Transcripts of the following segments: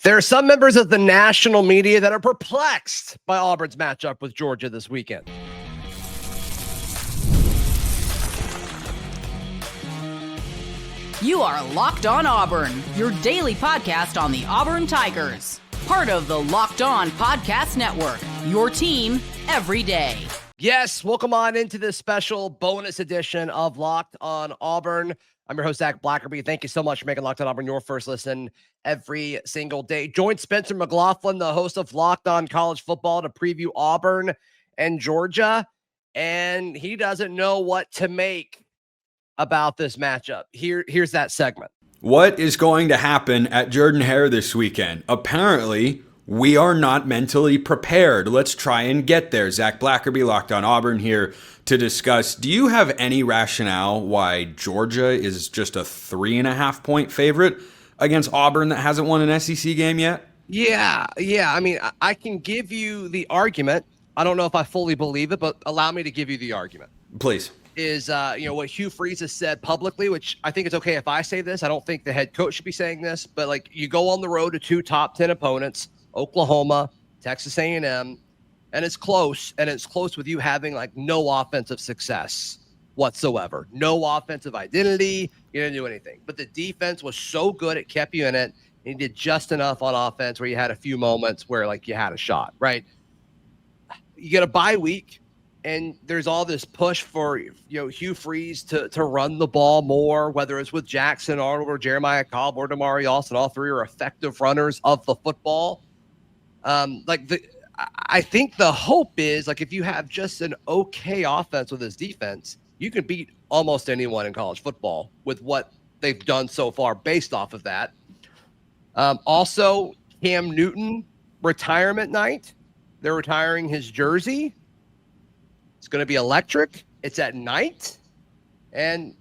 There are some members of the national media that are perplexed by Auburn's matchup with Georgia this weekend. You are Locked On Auburn, your daily podcast on the Auburn Tigers. Part of the Locked On Podcast Network, your team every day. Yes, welcome on into this special bonus edition of Locked On Auburn. I'm your host, Zac Blackerby. Thank you so much for making Locked On Auburn your first listen every single day. Join Spencer McLaughlin, the host of Locked On College Football, to preview Auburn and Georgia. And he doesn't know what to make about this matchup. Here's that segment. What is going to happen at Jordan-Hare this weekend? Apparently, we are not mentally prepared. Let's try and get there. Zac Blackerby, Locked On Auburn, here to discuss. Do you have any rationale why Georgia is just a 3.5 point favorite against Auburn that hasn't won an SEC game yet? Yeah. I mean, I can give you the argument. I don't know if I fully believe it, but allow me to give you the argument. Please. Is what Hugh Freeze has said publicly, which I think it's okay if I say this. I don't think the head coach should be saying this, but like, you go on the road to two top 10 opponents, Oklahoma, Texas A&M, and it's close. And it's close with you having like no offensive success whatsoever, no offensive identity. You didn't do anything, but the defense was so good it kept you in it. And you did just enough on offense where you had a few moments where like you had a shot. Right? You get a bye week. And there's all this push for Hugh Freeze to run the ball more, whether it's with Jackson Arnold or Jeremiah Cobb or Damari Alston. All three are effective runners of the football. I think the hope is like if you have just an okay offense with this defense, you can beat almost anyone in college football with what they've done so far based off of that. Also, Cam Newton retirement night. They're retiring his jersey. It's going to be electric. It's at night. And,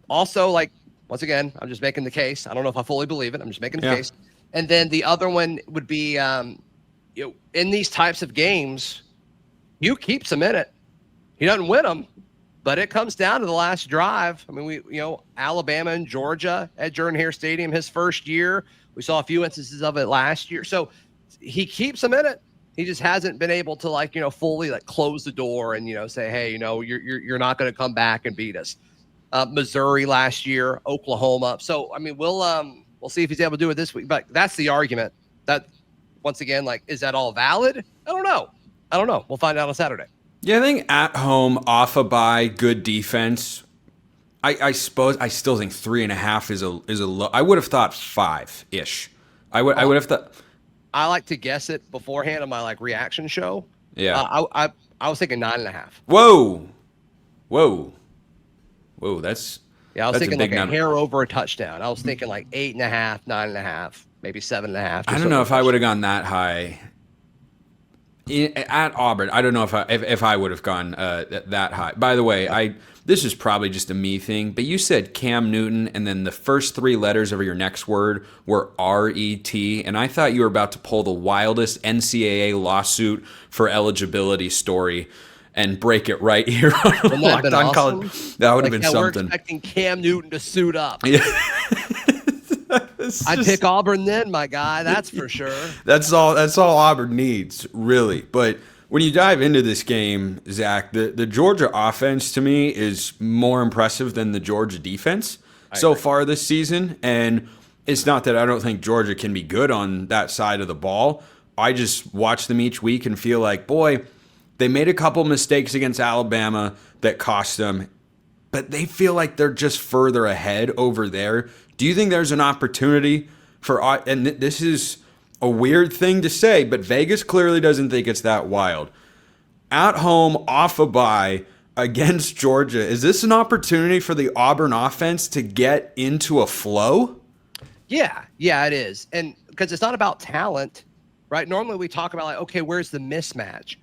also, like, once again, I'm just making the case. I don't know if I fully believe it. I'm just making the case. And then the other one would be, in these types of games, Hugh keeps them in it. He doesn't win them, but it comes down to the last drive. I mean, Alabama and Georgia at Jordan-Hare Stadium, his first year. We saw a few instances of it last year. So he keeps them in it. He just hasn't been able to fully close the door and, say, hey, you're not going to come back and beat us. Missouri last year, Oklahoma. So, I mean, we'll see if he's able to do it this week, but that's the argument that once again, is that all valid? I don't know. We'll find out on Saturday. Yeah. I think at home off a bye, good defense. I suppose I still think 3.5 is a low. I would have thought 5-ish. I would have thought. I like to guess it beforehand on my reaction show. Yeah. I was thinking 9.5. Whoa. That's I was thinking a hair over a touchdown. I was thinking 8.5, 9.5, maybe 7.5. I don't know if I would have gone that high at Auburn. I don't know if I would have gone that high. By the way, this is probably just a me thing, but you said Cam Newton, and then the first 3 letters of your next word were R-E-T, and I thought you were about to pull the wildest NCAA lawsuit for eligibility story and break it right here on Locked On awesome? College. That would have been something. We're expecting Cam Newton to suit up. Yeah. I'd pick Auburn then, my guy. That's for sure. That's all Auburn needs, really. But when you dive into this game, Zach, the Georgia offense to me is more impressive than the Georgia defense so far this season. And it's not that I don't think Georgia can be good on that side of the ball. I just watch them each week and feel like, boy, they made a couple mistakes against Alabama that cost them, but they feel like they're just further ahead over there. Do you think there's an opportunity for, and this is a weird thing to say, but Vegas clearly doesn't think it's that wild. At home, off a bye against Georgia, is this an opportunity for the Auburn offense to get into a flow? Yeah, it is. And because it's not about talent, right? Normally we talk about okay, where's the mismatch?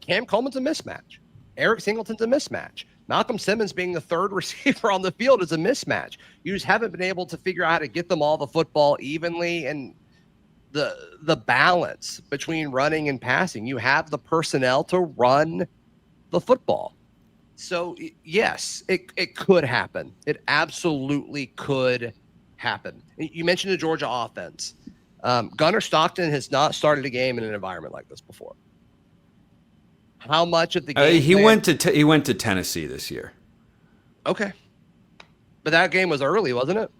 Cam Coleman's a mismatch. Eric Singleton's a mismatch. Malcolm Simmons being the third receiver on the field is a mismatch. You just haven't been able to figure out how to get them all the football evenly and the balance between running and passing. You have the personnel to run the football. So, yes, it could happen. It absolutely could happen. You mentioned the Georgia offense. Gunnar Stockton has not started a game in an environment like this before. How much of the game he went to Tennessee this year. Okay. But that game was early, wasn't it?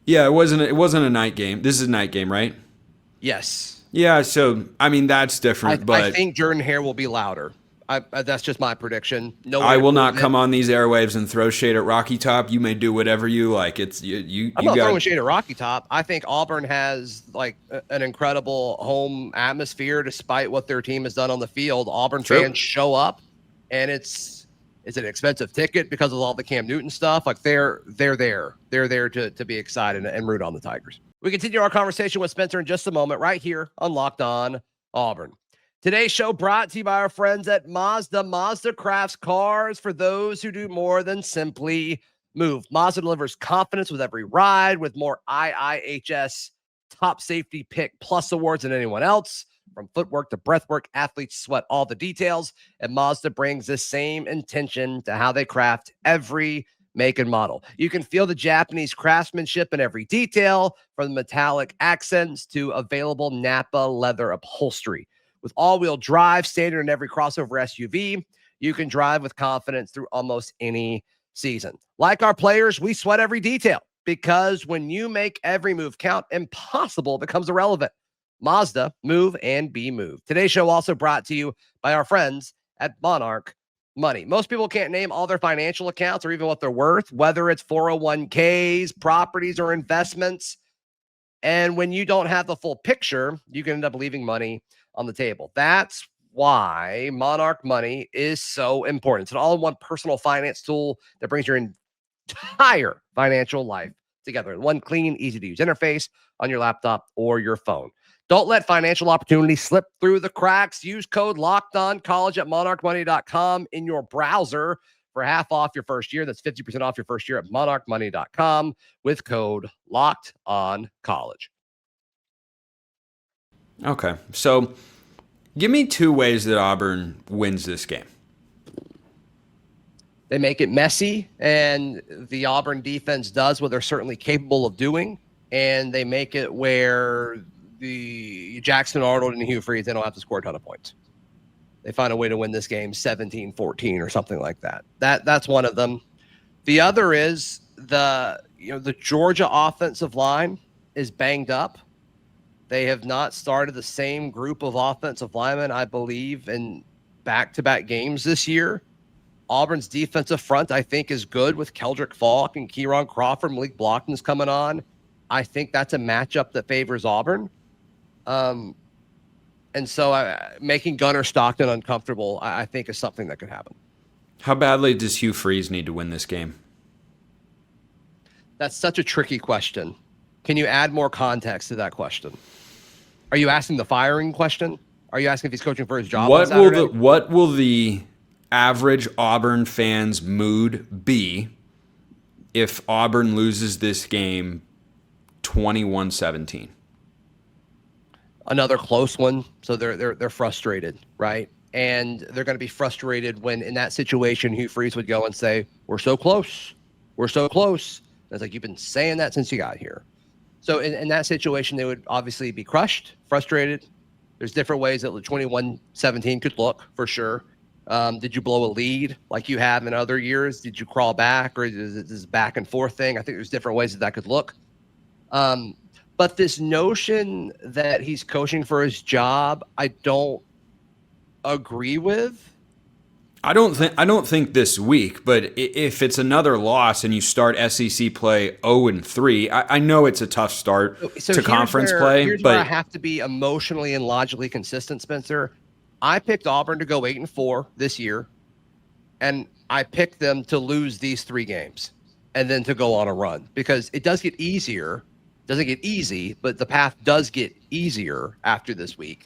Yeah, it wasn't a night game. This is a night game, right? Yes. Yeah, so I mean that's different, but I think Jordan-Hare will be louder. That's just my prediction. I will not come on these airwaves and throw shade at Rocky Top. You may do whatever you like. It's you. I'm not throwing shade at Rocky Top. I think Auburn has like an incredible home atmosphere, despite what their team has done on the field. Auburn fans show up, and it's an expensive ticket because of all the Cam Newton stuff. Like they're there. They're there to be excited and root on the Tigers. We continue our conversation with Spencer in just a moment, right here on Locked On Auburn. Today's show brought to you by our friends at Mazda. Mazda crafts cars for those who do more than simply move. Mazda delivers confidence with every ride, with more IIHS top safety pick plus awards than anyone else. From footwork to breathwork, athletes sweat all the details, and Mazda brings the same intention to how they craft every make and model. You can feel the Japanese craftsmanship in every detail, from the metallic accents to available Napa leather upholstery. With all-wheel drive standard in every crossover SUV, you can drive with confidence through almost any season. Like our players, we sweat every detail, because when you make every move count, impossible becomes irrelevant. Mazda, move and be moved. Today's show also brought to you by our friends at Monarch Money. Most people can't name all their financial accounts or even what they're worth, whether it's 401ks, properties, or investments. And when you don't have the full picture, you can end up leaving money on the table. That's why Monarch Money is so important. It's an all-in-one personal finance tool that brings your entire financial life together in one clean, easy-to-use interface on your laptop or your phone. Don't let financial opportunities slip through the cracks. Use code LOCKEDONCollege at monarchmoney.com in your browser for half off your first year. That's 50% off your first year at monarchmoney.com with code LOCKEDONCollege. Okay, so give me two ways that Auburn wins this game. They make it messy, and the Auburn defense does what they're certainly capable of doing, and they make it where the Jackson Arnold and Hugh Freeze, they don't have to score a ton of points. They find a way to win this game 17-14 or something like that. That's one of them. The other is the Georgia offensive line is banged up. They have not started the same group of offensive linemen, I believe, in back-to-back games this year. Auburn's defensive front, I think, is good with Keldrick Falk and Kieron Crawford. Malik Blockton's coming on. I think that's a matchup that favors Auburn. And so making Gunnar Stockton uncomfortable, I think, is something that could happen. How badly does Hugh Freeze need to win this game? That's such a tricky question. Can you add more context to that question? Are you asking the firing question? Are you asking if he's coaching for his job on Saturday? What will the average Auburn fan's mood be if Auburn loses this game 21-17? Another close one. So they're frustrated, right? And they're going to be frustrated when, in that situation, Hugh Freeze would go and say, "We're so close. We're so close." And it's like, you've been saying that since you got here. So in that situation, they would obviously be crushed, frustrated. There's different ways that 21-17 could look, for sure. Did you blow a lead like you have in other years? Did you crawl back, or is it this back and forth thing? I think there's different ways that could look. But this notion that he's coaching for his job, I don't agree with. I don't think this week, but if it's another loss and you start SEC play 0-3, I know it's a tough start to conference play. Here's where I have to be emotionally and logically consistent, Spencer. I picked Auburn to go 8-4 this year, and I picked them to lose these 3 games and then to go on a run, because it does get easier. It doesn't get easy, but the path does get easier after this week.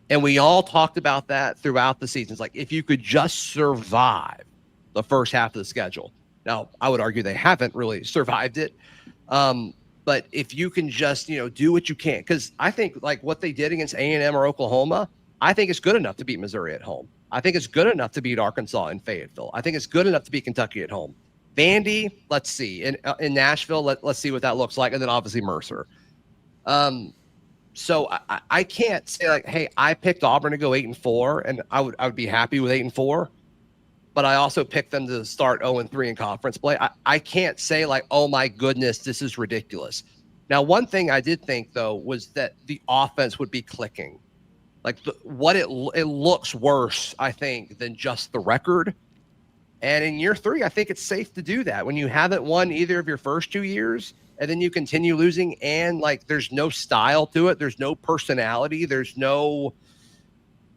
And we all talked about that throughout the season. It's like, if you could just survive the first half of the schedule. Now, I would argue they haven't really survived it. But if you can just, do what you can, because I think like what they did against A&M or Oklahoma, I think it's good enough to beat Missouri at home. I think it's good enough to beat Arkansas in Fayetteville. I think it's good enough to beat Kentucky at home. Vandy, let's see. In Nashville, let's see what that looks like. And then obviously Mercer. So I can't say like, hey, I picked Auburn to go 8-4, and I would be happy with 8-4. But I also picked them to start 0-3 in conference play. I can't say like, oh my goodness, this is ridiculous. Now, one thing I did think though was that the offense would be clicking. Like it looks worse, I think, than just the record. And in year 3, I think it's safe to do that when you haven't won either of your first 2 years, and then you continue losing, and like there's no style to it, there's no personality, there's no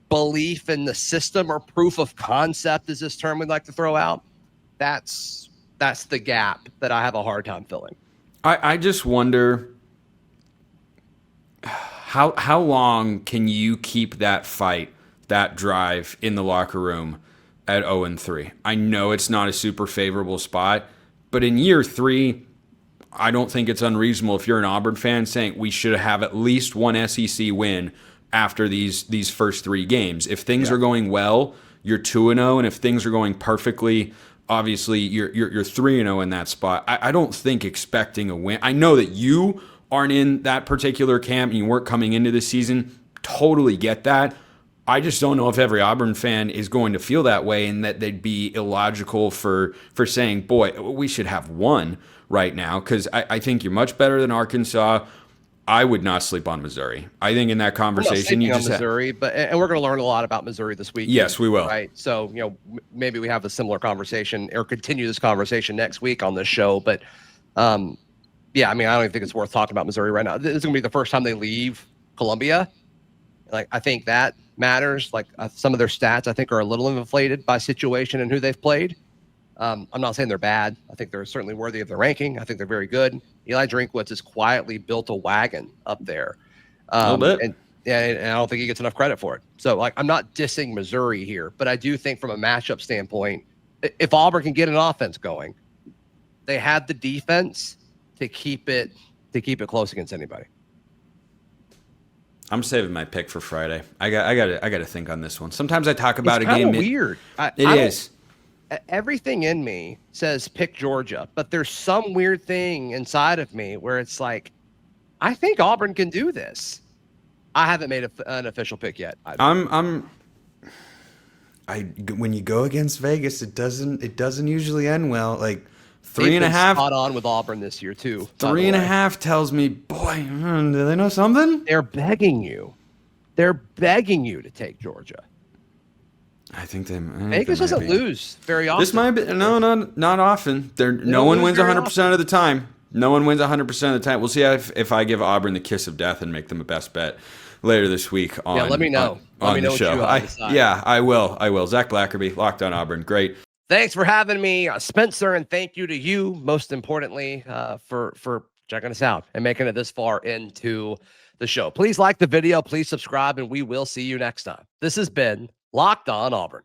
belief in the system or proof of concept is this term we'd like to throw out. That's the gap that I have a hard time filling. I just wonder how long can you keep that fight, that drive in the locker room at 0-3? I know it's not a super favorable spot, but in year 3, I don't think it's unreasonable if you're an Auburn fan saying we should have at least one SEC win after these first 3 games. If things are going well, you're 2-0, and if things are going perfectly, obviously you're 3-0 in that spot. I don't think expecting a win. I know that you aren't in that particular camp and you weren't coming into this season. Totally get that. I just don't know if every Auburn fan is going to feel that way, and that they'd be illogical for saying, boy, we should have one right now, because I think you're much better than Arkansas. I would not sleep on Missouri. I think in that conversation, you just Missouri, and we're going to learn a lot about Missouri this week. Yes, we will. Right. So, maybe we have a similar conversation or continue this conversation next week on this show. But, yeah, I mean, I don't even think it's worth talking about Missouri right now. This is going to be the first time they leave Columbia. Like, I think that matters. Like, some of their stats, I think, are a little inflated by situation and who they've played. I'm not saying they're bad. I think they're certainly worthy of the ranking. I think they're very good. Eli Drinkwitz has quietly built a wagon up there. A little bit. And I don't think he gets enough credit for it. So, like, I'm not dissing Missouri here, but I do think from a matchup standpoint, if Auburn can get an offense going, they have the defense to keep it close against anybody. I'm saving my pick for Friday. I got to think on this one. Sometimes I talk about it's a game. It's weird. It is. Everything in me says pick Georgia, but there's some weird thing inside of me where it's like, I think Auburn can do this. I haven't made an official pick yet. When you go against Vegas, it doesn't usually end well. Like 3.5. Spot on with Auburn this year too. 3.5 tells me, boy, do they know something? They're begging you. They're begging you to take Georgia. I think Vegas doesn't lose very often. This might be not often. No one wins 100% of the time. No one wins 100% of the time. We'll see if I give Auburn the kiss of death and make them a best bet later this week. Let me know. On the show. I will. Zac Blackerby, Locked on Auburn. Great. Thanks for having me, Spencer, and thank you to you, most importantly, for checking us out and making it this far into the show. Please like the video. Please subscribe, and we will see you next time. This has been Locked on Auburn.